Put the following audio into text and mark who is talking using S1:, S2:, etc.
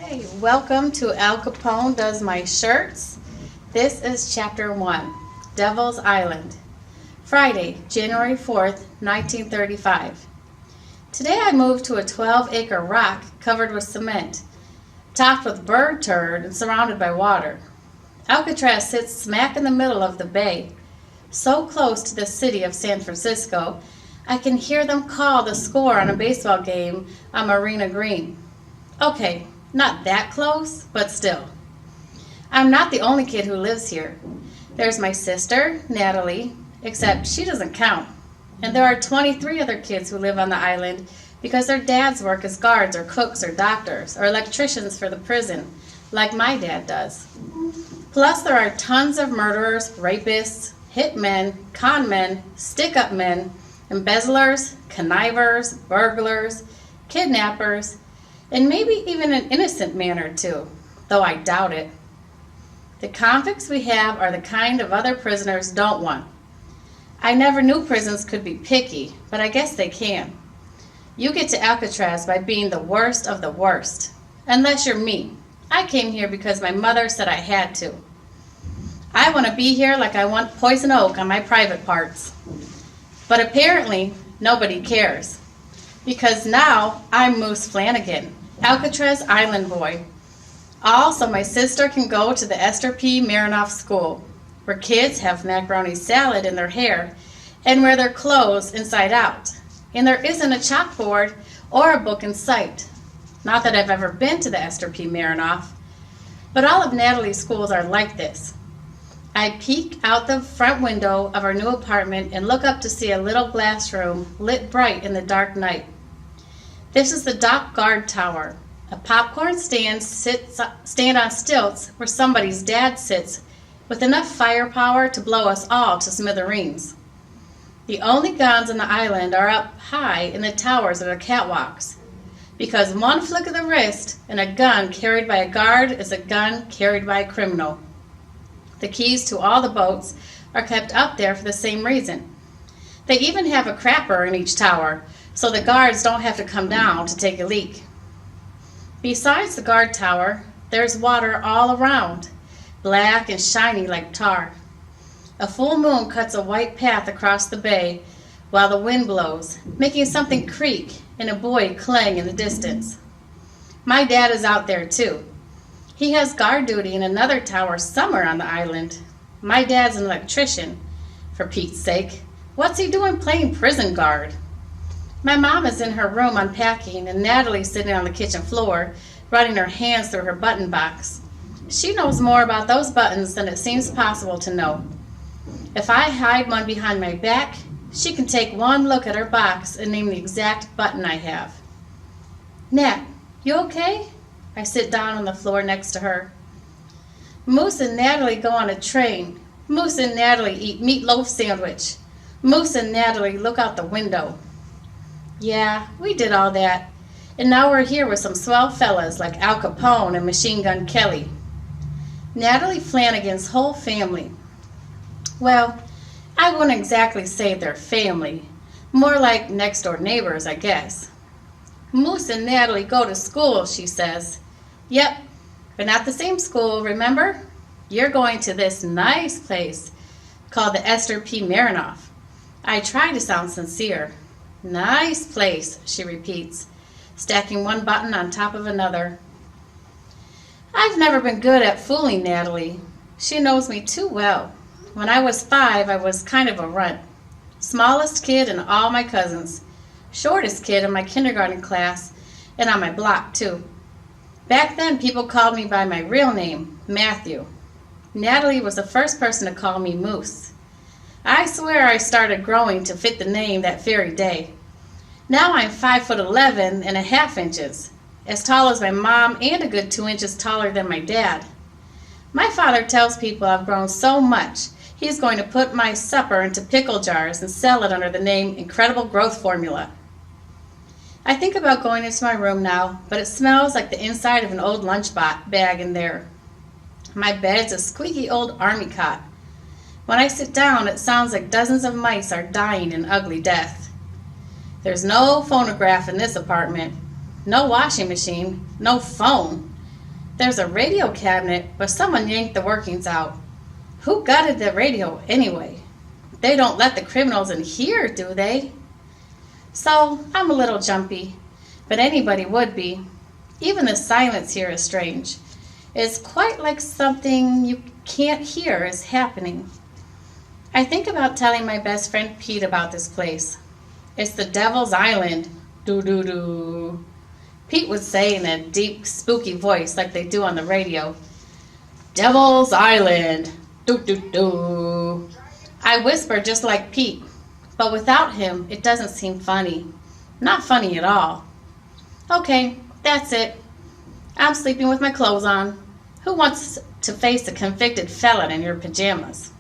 S1: Hey, welcome to Al Capone Does My Shirts. This is Chapter 1, Devil's Island. Friday, January 4th, 1935. Today I moved to a 12-acre rock covered with cement, topped with bird turd and surrounded by water. Alcatraz sits smack in the middle of the bay, so close to the city of San Francisco, I can hear them call the score on a baseball game on Marina Green. Okay, not that close, but still. I'm not the only kid who lives here. There's my sister, Natalie, except she doesn't count. And there are 23 other kids who live on the island because their dads work as guards or cooks or doctors or electricians for the prison, like my dad does. Plus there are tons of murderers, rapists, hitmen, con men, stick-up men, embezzlers, connivers, burglars, kidnappers, and maybe even an innocent man or two, though I doubt it. The convicts we have are the kind of other prisoners don't want. I never knew prisons could be picky, but I guess they can. You get to Alcatraz by being the worst of the worst, unless you're me. I came here because my mother said I had to. I want to be here like I want poison oak on my private parts. But apparently, nobody cares. Because now I'm Moose Flanagan, Alcatraz Island boy. All so my sister can go to the Esther P. Marinoff School, where kids have macaroni salad in their hair and wear their clothes inside out. And there isn't a chalkboard or a book in sight. Not that I've ever been to the Esther P. Marinoff, but all of Natalie's schools are like this. I peek out the front window of our new apartment and look up to see a little glass room lit bright in the dark night. This is the dock guard tower, a popcorn stand on stilts where somebody's dad sits with enough firepower to blow us all to smithereens. The only guns on the island are up high in the towers of the catwalks, because one flick of the wrist and a gun carried by a guard is a gun carried by a criminal. The keys to all the boats are kept up there for the same reason. They even have a crapper in each tower, so the guards don't have to come down to take a leak. Besides the guard tower, there's water all around, black and shiny like tar. A full moon cuts a white path across the bay while the wind blows, making something creak and a buoy clang in the distance. My dad is out there too. He has guard duty in another tower somewhere on the island. My dad's an electrician, for Pete's sake. What's he doing playing prison guard? My mom is in her room unpacking, and Natalie's sitting on the kitchen floor, running her hands through her button box. She knows more about those buttons than it seems possible to know. If I hide one behind my back, she can take one look at her box and name the exact button I have. Nat, you okay? I sit down on the floor next to her. Moose and Natalie go on a train. Moose and Natalie eat meatloaf sandwich. Moose and Natalie look out the window. Yeah, we did all that. And now we're here with some swell fellas like Al Capone and Machine Gun Kelly. Natalie Flanagan's whole family. Well, I wouldn't exactly say they're family. More like next door neighbors, I guess. Moose and Natalie go to school, she says. Yep, but not the same school, remember? You're going to this nice place called the Esther P. Marinoff. I try to sound sincere. Nice place, she repeats, stacking one button on top of another. I've never been good at fooling Natalie. She knows me too well. When I was 5, I was kind of a runt. Smallest kid in all my cousins. Shortest kid in my kindergarten class, and on my block too. Back then people called me by my real name, Matthew. Natalie was the first person to call me Moose. I swear I started growing to fit the name that very day. Now I'm 5'11" and a half inches, as tall as my mom and a good 2 inches taller than my dad. My father tells people I've grown so much he's going to put my supper into pickle jars and sell it under the name Incredible Growth Formula. I think about going into my room now, but it smells like the inside of an old lunch bag in there. My bed's a squeaky old army cot. When I sit down, it sounds like dozens of mice are dying an ugly death. There's no phonograph in this apartment, no washing machine, no phone. There's a radio cabinet, but someone yanked the workings out. Who gutted the radio anyway? They don't let the criminals in here, do they? So, I'm a little jumpy, but anybody would be. Even the silence here is strange. It's quite like something you can't hear is happening. I think about telling my best friend Pete about this place. It's the Devil's Island. Doo-doo-doo. Pete would say in a deep, spooky voice like they do on the radio. Devil's Island. Doo-doo-doo. I whisper just like Pete, but without him, it doesn't seem funny. Not funny at all. Okay, that's it. I'm sleeping with my clothes on. Who wants to face a convicted felon in your pajamas?